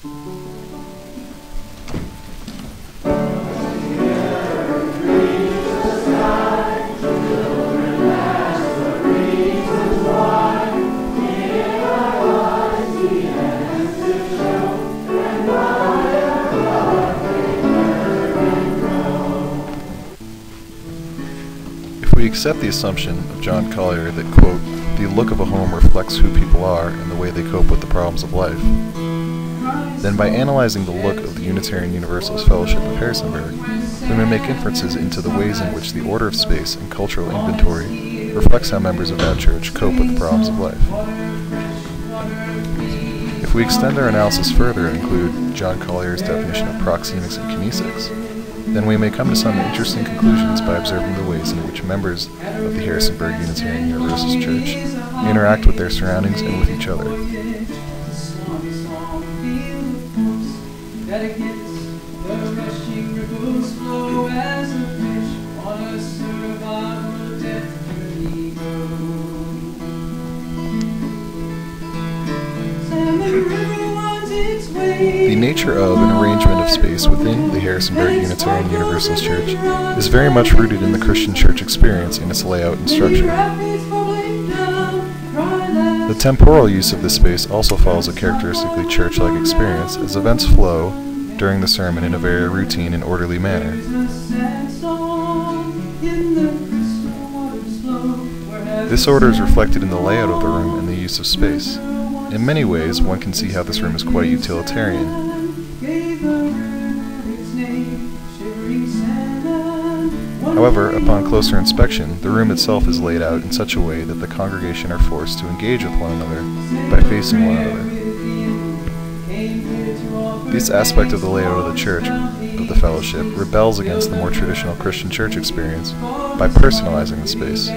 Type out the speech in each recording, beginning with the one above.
We accept the assumption of John Collier that, quote, the look of a home reflects who people are and the way they cope with the problems of life. Then by analyzing the look of the Unitarian Universalist Fellowship of Harrisonburg, we may make inferences into the ways in which the order of space and cultural inventory reflects how members of that church cope with the problems of life. If we extend our analysis further and include John Collier's definition of proxemics and kinesics, then we may come to some interesting conclusions by observing the ways in which members of the Harrisonburg Unitarian Universalist Church interact with their surroundings and with each other. The nature of and arrangement of space within the Harrisonburg Unitarian Universalist Church is very much rooted in the Christian church experience in its layout and structure. The temporal use of this space also follows a characteristically church-like experience as events flow during the sermon in a very routine and orderly manner. This order is reflected in the layout of the room and the use of space. In many ways, one can see how this room is quite utilitarian. However, upon closer inspection, the room itself is laid out in such a way that the congregation are forced to engage with one another by facing one another. This aspect of the layout of the church, of the fellowship, rebels against the more traditional Christian church experience by personalizing the space.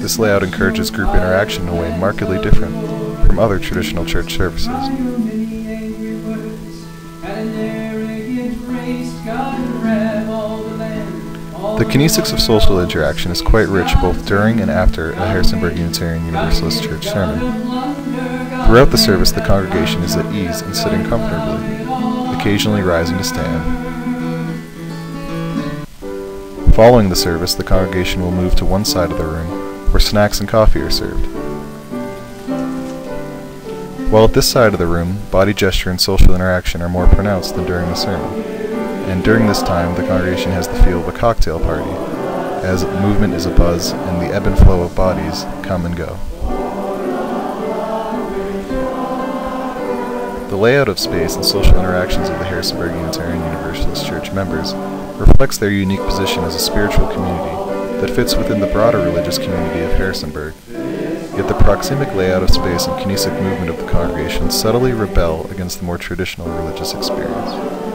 This layout encourages group interaction in a way markedly different from other traditional church services. The kinesics of social interaction is quite rich both during and after a Harrisonburg Unitarian Universalist Church sermon. Throughout the service, the congregation is at ease and sitting comfortably, occasionally rising to stand. Following the service, the congregation will move to one side of the room, where snacks and coffee are served. While at this side of the room, body gesture and social interaction are more pronounced than during the sermon, and during this time the congregation has the feel of a cocktail party, as movement is a buzz and the ebb and flow of bodies come and go. The layout of space and social interactions of the Harrisonburg Unitarian Universalist Church members reflects their unique position as a spiritual community that fits within the broader religious community of Harrisonburg, yet the proxemic layout of space and kinesic movement of the congregation subtly rebel against the more traditional religious experience.